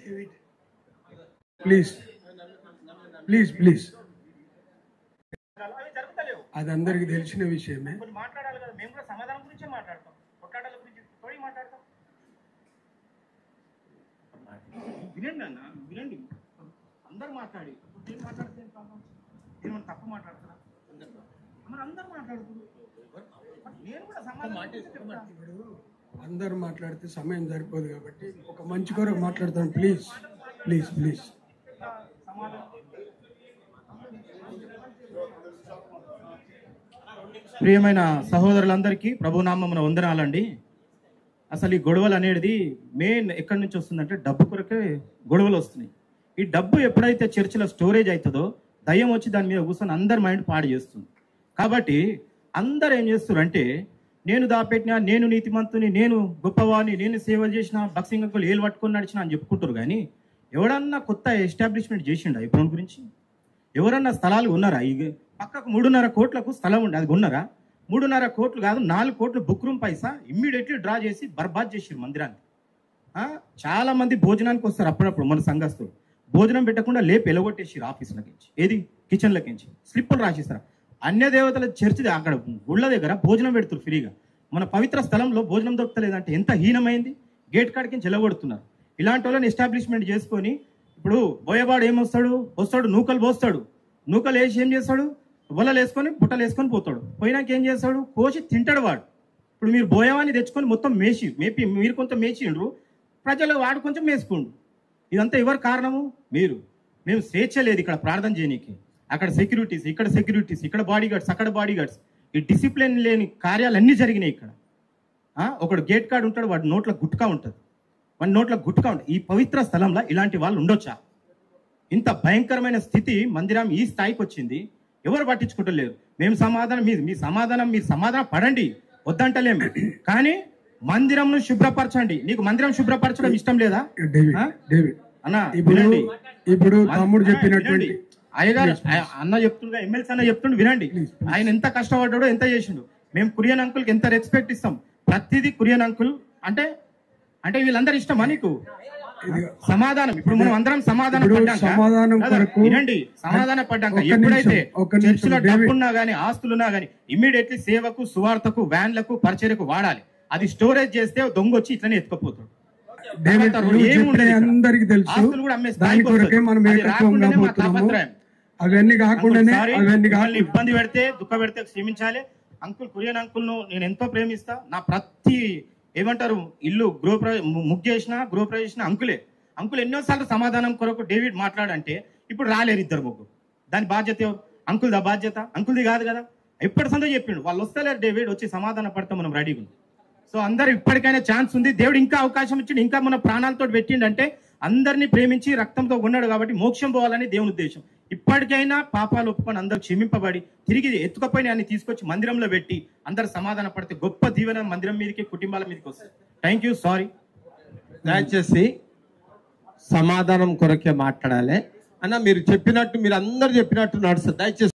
Please please please అది అందరికి తెలిసిన విషయమే. మాట్లాడాలి కదా, మేము కూడా సమాధానం గురించే మాట్లాడతాం, కొట్లాడాల గురించి తోడి మాట్లాడతాం. వినండి అన్న, వినండి, అందరు మాట్లాడి ఏం మాట్లాడితే ఏమన్నా తప్పు మాట్లాడుతున్నా, మరి అందరు మాట్లాడుతున్నారు. నేను కూడా సమాధానం అందరు మాట్లాడితే సమయం సరిపోదు కాబట్టి ఒక మంచి కొరకు మాట్లాడతాను. Please please please. ప్రియమైన సహోదరులందరికీ ప్రభునామమున వందనాలండి. అసలు ఈ గొడవలు అనేది మెయిన్ ఎక్కడి నుంచి వస్తుందంటే డబ్బు కొరకే గొడవలు వస్తున్నాయి. ఈ డబ్బు ఎప్పుడైతే చర్చిలో స్టోరేజ్ అవుతుందో దయ్యం వచ్చి దాని మీద కూర్చొని అందరి మైండ్ పాడు చేస్తుంది. కాబట్టి అందరు ఏం చేస్తారు అంటే నేను దాపెట్టినా, నేను నీతిమంతుని, నేను గొప్పవాడిని, నేను సేవ చేసిన, బక్సింగ్ అంకులు ఏలు పట్టుకొని నడిచిన అని చెప్పుకుంటారు. కానీ ఎవడన్నా కొత్త ఎస్టాబ్లిష్మెంట్ చేసిండా ఈ ప్రోన్ గురించి? ఎవరన్నా స్థలాలు ఉన్నారా? ఈ పక్కకు 3.5 కోట్లకు స్థలం ఉండే, అది ఉన్నారా? 3.5 కోట్లు కాదు, 4 కోట్లు బుక్ రూమ్ పైసా ఇమ్మీడియట్లీ డ్రా చేసి బర్బాద్ చేసారు మందిరాన్ని. చాలా మంది భోజనానికి వస్తారు, అప్పుడప్పుడు మన సంఘస్థులు భోజనం పెట్టకుండా లేపి ఎలగొట్టేసారు ఆఫీసులకించి, ఏది కిచెన్లకించి స్లిప్పులు రాసిస్తారు. అన్య దేవతల చర్చి అక్కడ గుళ్ళ దగ్గర భోజనం పెడుతున్నారు ఫ్రీగా. మన పవిత్ర స్థలంలో భోజనం దొరకలేదంటే ఎంత హీనమైంది. గేట్ కాడికి చెలగొడుతున్నారు. ఇలాంటి వాళ్ళని ఎస్టాబ్లిష్మెంట్ చేసుకొని ఇప్పుడు బోయవాడు వస్తాడు నూకలు పోస్తాడు, నూకలు వేసి ఏం చేస్తాడు, వలలు వేసుకొని బుట్టలు వేసుకొని పోతాడు. పోయినాక ఏం చేస్తాడు, కోసి తింటాడు వాడు. ఇప్పుడు మీరు బోయవాన్ని తెచ్చుకొని మొత్తం మేపి మీరు కొంచెం మేచిండ్రు, ప్రజలు వాడు కొంచెం మేసుకోండు. ఇదంతా ఎవరు కారణము? మీరు. మేము స్వేచ్ఛ లేదు ఇక్కడ ప్రార్థన చేయనీకి. అక్కడ సెక్యూరిటీస్, ఇక్కడ సెక్యూరిటీస్, ఇక్కడ బాడీ గార్డ్స్, అక్కడ బాడీ గార్డ్స్. ఈ డిసిప్లిన్ లేని కార్యాలు అన్నీ జరిగినాయి ఇక్కడ. ఒకడు గేట్ కార్డ్ ఉంటాడు, వాడి నోట్ల గుట్కా ఉంటుంది, వాడి నోట్ల గుట్కా ఉంటుంది. ఈ పవిత్ర స్థలంలో ఇలాంటి వాళ్ళు ఉండొచ్చా? ఇంత భయంకరమైన స్థితి మందిరం ఈ స్థాయికి వచ్చింది. ఎవరు పట్టించుకుంటలేరు. మేము సమాధానం, మీరు సమాధానం పడండి, వద్దంటలేము. కానీ మందిరంను శుభ్రపరచండి. నీకు మందిరం శుభ్రపరచడం ఇష్టం లేదా అన్న? ఇప్పుడు తమ్ముడు చెప్పినటువంటి అయ్యగారు అన్న చెప్తుండగా, ఎమ్మెల్సీ అన్న చెప్తుండు, వినండి. ఆయన ఎంత కష్టపడ్డాడో, ఎంత చేసిండు. మేము కురియన్ అంకుల్కి ఎంత రెస్పెక్ట్ ఇస్తాం. ప్రతిదీ కురియన్ అంకుల్ అంటే అంటే వీళ్ళందరూ ఇష్టమా నీకు? సమాధానం. ఇప్పుడు మనం అందరం సమాధానం పడ్డాక ఎప్పుడైతే చర్చిలో డబ్బున్నా గానీ, ఆస్తులున్నా గానీ ఇమ్మీడియట్లీ సేవకు, సువార్తకు, వ్యాన్లకు, పరిచర్యకు వాడాలి. అది స్టోరేజ్ చేస్తే దొంగ వచ్చి ఇట్లనే ఎత్తుకుపోతాడు. అందరికి తెలుసు. అవన్నీ కాకుండా ఇబ్బంది పెడితే, దుఃఖ పెడితే క్షమించాలి. అంకుల్, కురియన్ అంకుల్ ను నేను ఎంతో ప్రేమిస్తా. నా ప్రతి ఏమంటారు ఇల్లు గృహప్రవేశిన అంకుల్ ఎన్నోసార్లు సమాధానం కొరకు డేవిడ్ మాట్లాడంటే ఇప్పుడు రాలేరు ఇద్దరు ముగ్గురు. దాని బాధ్యత ఎవరు? అంకుల్దా బాధ్యత? అంకుల్ది కాదు కదా. ఎప్పటి సందో చెప్పిండు, వాళ్ళు వస్తలేరు, డేవిడ్ వచ్చి సమాధానం పడతాం, మనం రెడీగా ఉంది. సో అందరు ఇప్పటికైనా ఛాన్స్ ఉంది. దేవుడు ఇంకా అవకాశం ఇచ్చిండు, ఇంకా మన ప్రాణాలతో పెట్టిండంటే అందరినీ ప్రేమించి రక్తంతో ఉన్నాడు కాబట్టి మోక్షం పోవాలని దేవుని ఉద్దేశం. ఇప్పటికైనా పాపాలు ఒప్పుకొని అందరూ క్షమింపబడి తిరిగి ఎత్తుకపోయిన అన్ని తీసుకొచ్చి మందిరంలో పెట్టి అందరు సమాధాన పడితే గొప్ప దీవెన మందిరం మీదకి, కుటుంబాల మీదకి వస్తుంది. Thank you. సారీ. దయచేసి సమాధానం కొరకే మాట్లాడాలి అన్న. మీరు అందరు చెప్పినట్టు నడుస్తుంది. దయచేసి